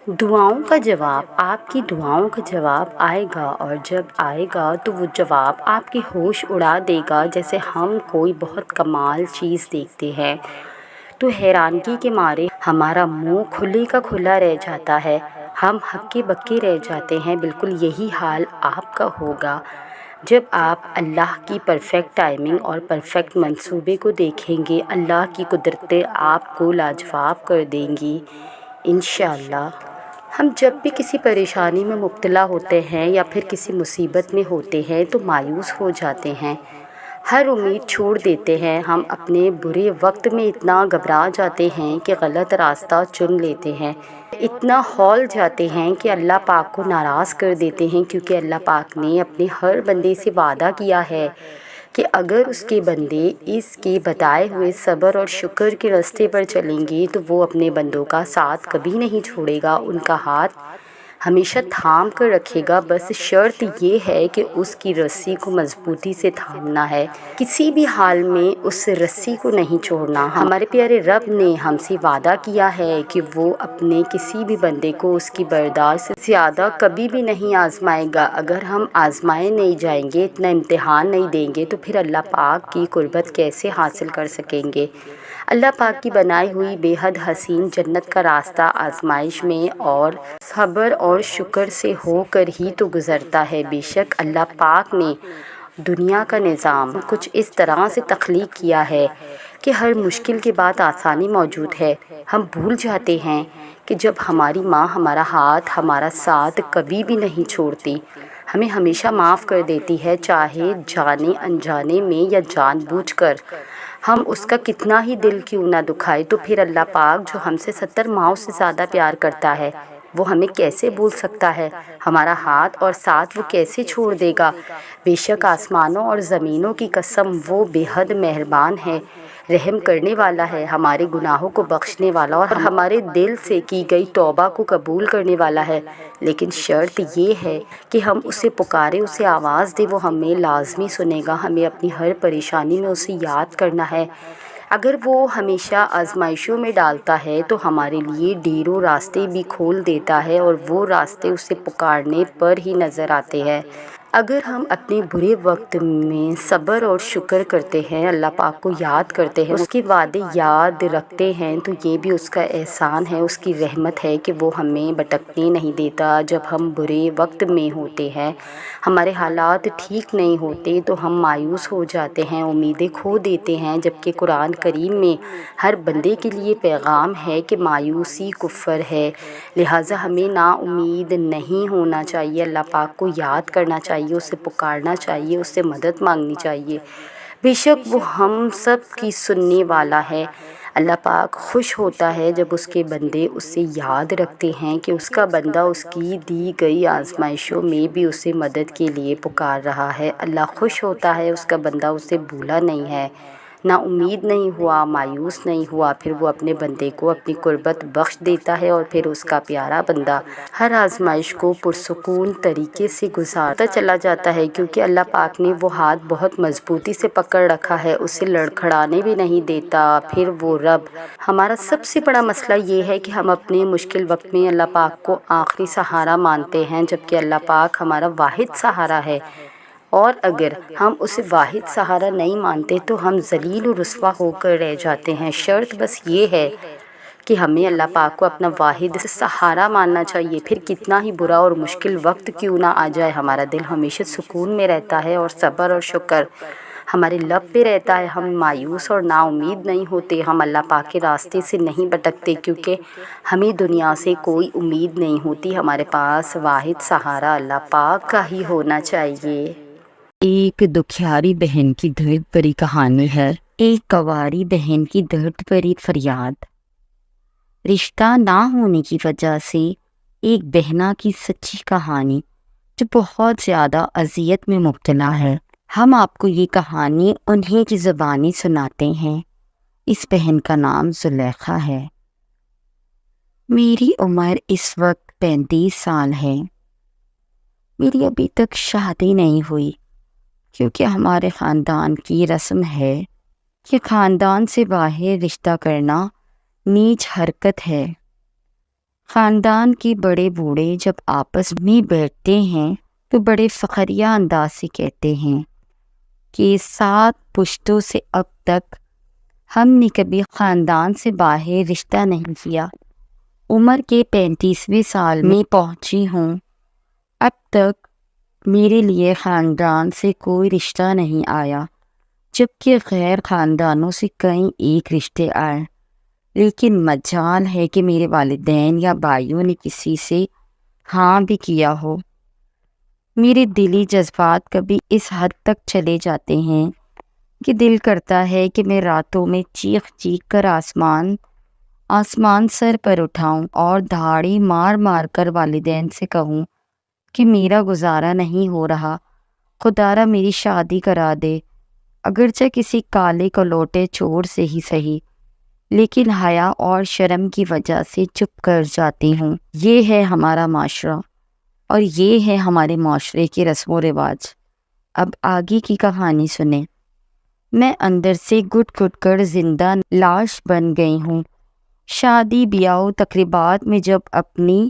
دعاؤں کا جواب، آپ کی دعاؤں کا جواب آئے گا، اور جب آئے گا تو وہ جواب آپ کی ہوش اڑا دے گا۔ جیسے ہم کوئی بہت کمال چیز دیکھتے ہیں تو حیرانگی کے مارے ہمارا منہ کھلے کا کھلا رہ جاتا ہے، ہم ہکے بکے رہ جاتے ہیں۔ بالکل یہی حال آپ کا ہوگا جب آپ اللہ کی پرفیکٹ ٹائمنگ اور پرفیکٹ منصوبے کو دیکھیں گے۔ اللہ کی قدرتیں آپ کو لاجواب کر دیں گی انشاءاللہ۔ ہم جب بھی کسی پریشانی میں مبتلا ہوتے ہیں یا پھر کسی مصیبت میں ہوتے ہیں تو مایوس ہو جاتے ہیں، ہر امید چھوڑ دیتے ہیں۔ ہم اپنے برے وقت میں اتنا گھبرا جاتے ہیں کہ غلط راستہ چن لیتے ہیں، اتنا ہول جاتے ہیں کہ اللہ پاک کو ناراض کر دیتے ہیں، کیونکہ اللہ پاک نے اپنے ہر بندے سے وعدہ کیا ہے کہ اگر اس کے بندے اس کے بتائے ہوئے صبر اور شکر کے راستے پر چلیں گے تو وہ اپنے بندوں کا ساتھ کبھی نہیں چھوڑے گا، ان کا ہاتھ ہمیشہ تھام کر رکھے گا۔ بس شرط یہ ہے کہ اس کی رسی کو مضبوطی سے تھامنا ہے، کسی بھی حال میں اس رسی کو نہیں چھوڑنا۔ ہمارے پیارے رب نے ہم سے وعدہ کیا ہے کہ وہ اپنے کسی بھی بندے کو اس کی برداشت سے زیادہ کبھی بھی نہیں آزمائے گا۔ اگر ہم آزمائے نہیں جائیں گے، اتنا امتحان نہیں دیں گے تو پھر اللہ پاک کی قربت کیسے حاصل کر سکیں گے؟ اللہ پاک کی بنائی ہوئی بے حد حسین جنت کا راستہ آزمائش میں اور صبر اور شکر سے ہو کر ہی تو گزرتا ہے۔ بے شک اللہ پاک نے دنیا کا نظام کچھ اس طرح سے تخلیق کیا ہے کہ ہر مشکل کے بعد آسانی موجود ہے۔ ہم بھول جاتے ہیں کہ جب ہماری ماں ہمارا ہاتھ، ہمارا ساتھ کبھی بھی نہیں چھوڑتی، ہمیں ہمیشہ معاف کر دیتی ہے، چاہے جانے انجانے میں یا جان بوجھ کر ہم اس کا کتنا ہی دل کیوں نہ دکھائے، تو پھر اللہ پاک جو ہم سے 70 ماؤں سے زیادہ پیار کرتا ہے وہ ہمیں کیسے بھول سکتا ہے؟ ہمارا ہاتھ اور ساتھ وہ کیسے چھوڑ دے گا؟ بے شک آسمانوں اور زمینوں کی قسم وہ بے حد مہربان ہے، رحم کرنے والا ہے، ہمارے گناہوں کو بخشنے والا اور ہمارے دل سے کی گئی توبہ کو قبول کرنے والا ہے۔ لیکن شرط یہ ہے کہ ہم اسے پکارے، اسے آواز دے، وہ ہمیں لازمی سنے گا۔ ہمیں اپنی ہر پریشانی میں اسے یاد کرنا ہے۔ اگر وہ ہمیشہ آزمائشوں میں ڈالتا ہے تو ہمارے لیے ڈھیروں راستے بھی کھول دیتا ہے، اور وہ راستے اسے پکارنے پر ہی نظر آتے ہیں۔ اگر ہم اپنے برے وقت میں صبر اور شکر کرتے ہیں، اللہ پاک کو یاد کرتے ہیں، اس کے وعدے یاد رکھتے ہیں، تو یہ بھی اس کا احسان ہے، اس کی رحمت ہے کہ وہ ہمیں بھٹکنے نہیں دیتا۔ جب ہم برے وقت میں ہوتے ہیں، ہمارے حالات ٹھیک نہیں ہوتے تو ہم مایوس ہو جاتے ہیں، امیدیں کھو دیتے ہیں، جبکہ قرآن کریم میں ہر بندے کے لیے پیغام ہے کہ مایوسی کفر ہے، لہٰذا ہمیں نا امید نہیں ہونا چاہیے، اللہ پاک کو یاد کرنا چاہیے، اسے پکارنا چاہیے، اس سے مدد مانگنی چاہیے۔ بے شک وہ ہم سب کی سننے والا ہے۔ اللہ پاک خوش ہوتا ہے جب اس کے بندے اس سے یاد رکھتے ہیں کہ اس کا بندہ اس کی دی گئی آزمائشوں میں بھی اسے مدد کے لیے پکار رہا ہے۔ اللہ خوش ہوتا ہے اس کا بندہ اسے بھولا نہیں ہے، نا امید نہیں ہوا، مایوس نہیں ہوا، پھر وہ اپنے بندے کو اپنی قربت بخش دیتا ہے، اور پھر اس کا پیارا بندہ ہر آزمائش کو پرسکون طریقے سے گزارتا چلا جاتا ہے، کیونکہ اللہ پاک نے وہ ہاتھ بہت مضبوطی سے پکڑ رکھا ہے، اسے لڑکھڑانے بھی نہیں دیتا۔ پھر وہ رب، ہمارا سب سے بڑا مسئلہ یہ ہے کہ ہم اپنے مشکل وقت میں اللہ پاک کو آخری سہارا مانتے ہیں، جبکہ اللہ پاک ہمارا واحد سہارا ہے، اور اگر ہم اسے واحد سہارا نہیں مانتے تو ہم ذلیل و رسوا ہو کر رہ جاتے ہیں۔ شرط بس یہ ہے کہ ہمیں اللہ پاک کو اپنا واحد سہارا ماننا چاہیے، پھر کتنا ہی برا اور مشکل وقت کیوں نہ آ جائے، ہمارا دل ہمیشہ سکون میں رہتا ہے، اور صبر اور شکر ہمارے لب پہ رہتا ہے۔ ہم مایوس اور نا امید نہیں ہوتے، ہم اللہ پاک کے راستے سے نہیں بھٹکتے، کیونکہ ہمیں دنیا سے کوئی امید نہیں ہوتی، ہمارے پاس واحد سہارا اللہ پاک کا ہی ہونا چاہیے۔ ایک دکھیاری بہن کی درد بھری کہانی ہے، ایک کنواری بہن کی درد بھری فریاد۔ رشتہ نہ ہونے کی وجہ سے ایک بہنا کی سچی کہانی جو بہت زیادہ اذیت میں مبتلا ہے۔ ہم آپ کو یہ کہانی انہیں کی زبانی سناتے ہیں۔ اس بہن کا نام زلیخا ہے۔ میری عمر اس وقت 35 سال ہے۔ میری ابھی تک شادی نہیں ہوئی، کیونکہ ہمارے خاندان کی رسم ہے کہ خاندان سے باہر رشتہ کرنا نیچ حرکت ہے۔ خاندان کے بڑے بوڑھے جب آپس میں بیٹھتے ہیں تو بڑے فخریہ انداز سے کہتے ہیں کہ 7 پشتوں سے اب تک ہم نے کبھی خاندان سے باہر رشتہ نہیں کیا۔ عمر کے 35ویں سال میں پہنچی ہوں، اب تک میرے لیے خاندان سے کوئی رشتہ نہیں آیا، جبکہ غیر خاندانوں سے کئی ایک رشتے آئے، لیکن مجال ہے کہ میرے والدین یا بھائیوں نے کسی سے ہاں بھی کیا ہو۔ میرے دلی جذبات کبھی اس حد تک چلے جاتے ہیں کہ دل کرتا ہے کہ میں راتوں میں چیخ چیخ کر آسمان سر پر اٹھاؤں اور دھاڑی مار مار کر والدین سے کہوں کہ میرا گزارا نہیں ہو رہا، خدارا میری شادی کرا دے، اگرچہ کسی کالے کلوٹے چور سے ہی صحیح، لیکن حیا اور شرم کی وجہ سے چپ کر جاتی ہوں۔ یہ ہے ہمارا معاشرہ اور یہ ہے ہمارے معاشرے کے رسم و رواج۔ اب آگے کی کہانی سنیں۔ میں اندر سے گٹ گٹ کر زندہ لاش بن گئی ہوں۔ شادی بیاہ و تقریبات میں جب اپنی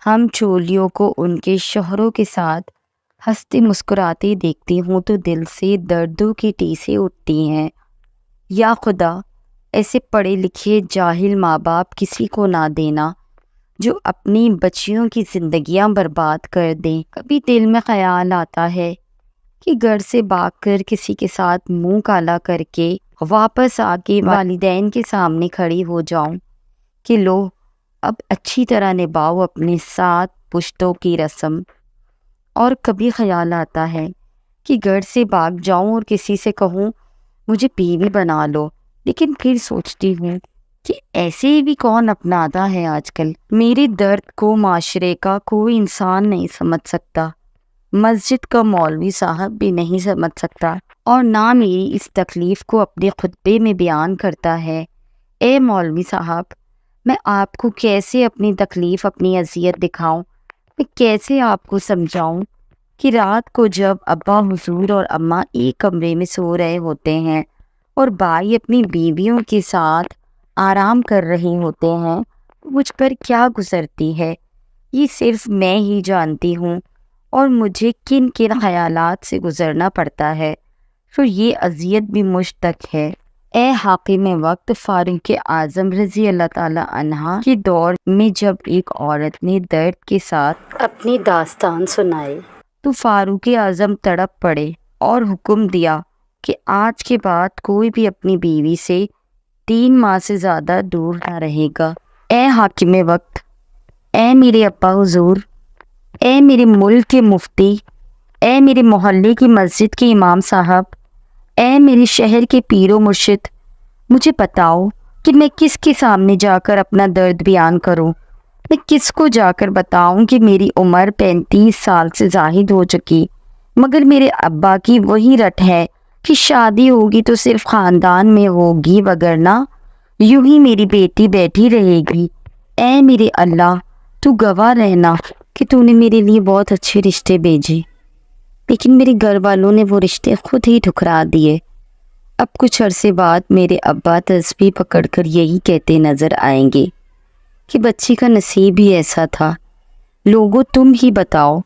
ہم چولیوں کو ان کے شوہروں کے ساتھ ہنستے مسکراتے دیکھتی ہوں تو دل سے دردوں کی ٹیسیں اٹھتی ہیں۔ یا خدا، ایسے پڑھے لکھے جاہل ماں باپ کسی کو نہ دینا جو اپنی بچیوں کی زندگیاں برباد کر دیں۔ کبھی دل میں خیال آتا ہے کہ گھر سے بھاگ کر کسی کے ساتھ منہ کالا کر کے واپس آ کے والدین کے سامنے کھڑی ہو جاؤں کہ لو اب اچھی طرح نبھاؤ اپنے 7 پشتوں کی رسم۔ اور کبھی خیال آتا ہے کہ گھر سے بھاگ جاؤں اور کسی سے کہوں مجھے بیوی بنا لو، لیکن پھر سوچتی ہوں کہ ایسے بھی کون اپناتا ہے آج کل۔ میرے درد کو معاشرے کا کوئی انسان نہیں سمجھ سکتا، مسجد کا مولوی صاحب بھی نہیں سمجھ سکتا، اور نہ میری اس تکلیف کو اپنے خطبے میں بیان کرتا ہے۔ اے مولوی صاحب، میں آپ کو کیسے اپنی تکلیف، اپنی اذیت دکھاؤں؟ میں کیسے آپ کو سمجھاؤں کہ رات کو جب ابا حضور اور اماں ایک کمرے میں سو رہے ہوتے ہیں اور بھائی اپنی بیویوں کے ساتھ آرام کر رہے ہوتے ہیں، مجھ پر کیا گزرتی ہے یہ صرف میں ہی جانتی ہوں، اور مجھے کن کن خیالات سے گزرنا پڑتا ہے، تو یہ اذیت بھی مجھ تک ہے۔ اے حاکم وقت، فاروق اعظم رضی اللہ تعالی عنہ کے دور میں جب ایک عورت نے درد کے ساتھ اپنی داستان سنائی تو فاروق اعظم تڑپ پڑے اور حکم دیا کہ آج کے بعد کوئی بھی اپنی بیوی سے 3 ماہ سے زیادہ دور نہ رہے گا۔ اے حاکم وقت، اے میرے ابا حضور، اے میرے ملک کے مفتی، اے میرے محلے کی مسجد کے امام صاحب، اے میرے شہر کے پیر و مرشد، مجھے بتاؤ کہ میں کس کے سامنے جا کر اپنا درد بیان کروں؟ میں کس کو جا کر بتاؤں کہ میری عمر 35 سال سے زائد ہو چکی، مگر میرے ابا کی وہی رٹ ہے کہ شادی ہوگی تو صرف خاندان میں ہوگی، وگرنہ یوں ہی میری بیٹی بیٹھی رہے گی۔ اے میرے اللہ، تو گواہ رہنا کہ تو نے میرے لیے بہت اچھے رشتے بھیجے، لیکن میرے گھر والوں نے وہ رشتے خود ہی ٹھکرا دیے۔ اب کچھ عرصے بعد میرے ابا تسبیح پکڑ کر یہی کہتے نظر آئیں گے کہ بچی کا نصیب ہی ایسا تھا۔ لوگوں تم ہی بتاؤ،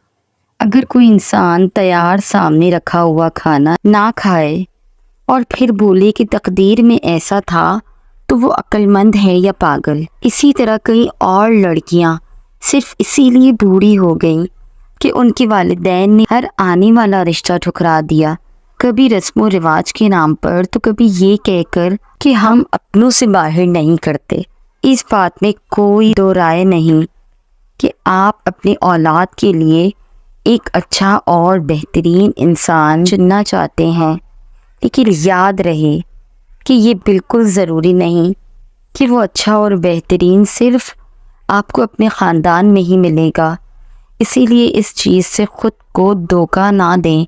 اگر کوئی انسان تیار سامنے رکھا ہوا کھانا نہ کھائے اور پھر بولے کہ تقدیر میں ایسا تھا، تو وہ عقل مند ہے یا پاگل؟ اسی طرح کئی اور لڑکیاں صرف اسی لیے بوڑھی ہو گئیں کہ ان کے والدین نے ہر آنے والا رشتہ ٹھکرا دیا، کبھی رسم و رواج کے نام پر تو کبھی یہ کہہ کر کہ ہم اپنوں سے باہر نہیں کرتے۔ اس بات میں کوئی دو رائے نہیں کہ آپ اپنی اولاد کے لیے ایک اچھا اور بہترین انسان چننا چاہتے ہیں، لیکن یاد رہے کہ یہ بالکل ضروری نہیں کہ وہ اچھا اور بہترین صرف آپ کو اپنے خاندان میں ہی ملے گا۔ اسی لیے اس چیز سے خود کو دھوکہ نہ دیں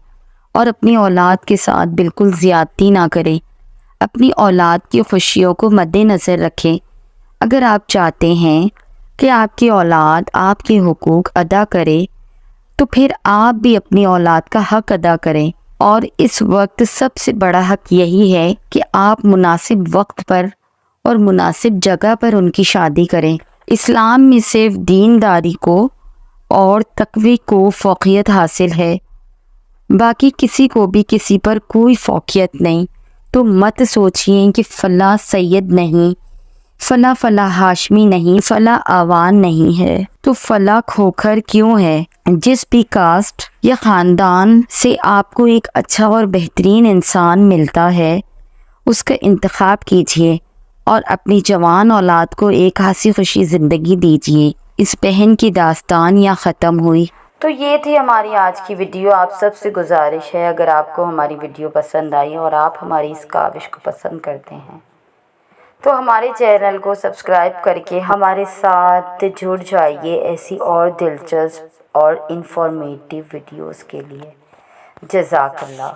اور اپنی اولاد کے ساتھ بالکل زیادتی نہ کریں۔ اپنی اولاد کی خوشیوں کو مد نظر رکھیں۔ اگر آپ چاہتے ہیں کہ آپ کی اولاد آپ کے حقوق ادا کرے تو پھر آپ بھی اپنی اولاد کا حق ادا کریں، اور اس وقت سب سے بڑا حق یہی ہے کہ آپ مناسب وقت پر اور مناسب جگہ پر ان کی شادی کریں۔ اسلام میں صرف دینداری کو اور تقوی کو فوقیت حاصل ہے، باقی کسی کو بھی کسی پر کوئی فوقیت نہیں۔ تو مت سوچئے کہ فلاں سید نہیں، فلاں ہاشمی نہیں، فلاں آوان نہیں ہے تو فلاں کھوکھر کیوں ہے۔ جس بھی کاسٹ یا خاندان سے آپ کو ایک اچھا اور بہترین انسان ملتا ہے اس کا انتخاب کیجئے اور اپنی جوان اولاد کو ایک ہنسی خوشی زندگی دیجئے۔ اس بہن کی داستان یہاں ختم ہوئی۔ تو یہ تھی ہماری آج کی ویڈیو۔ آپ سب سے گزارش ہے اگر آپ کو ہماری ویڈیو پسند آئی اور آپ ہماری اس کاوش کو پسند کرتے ہیں تو ہمارے چینل کو سبسکرائب کر کے ہمارے ساتھ جڑ جائیے ایسی اور دلچسپ اور انفارمیٹیو ویڈیوز کے لیے۔ جزاک اللہ۔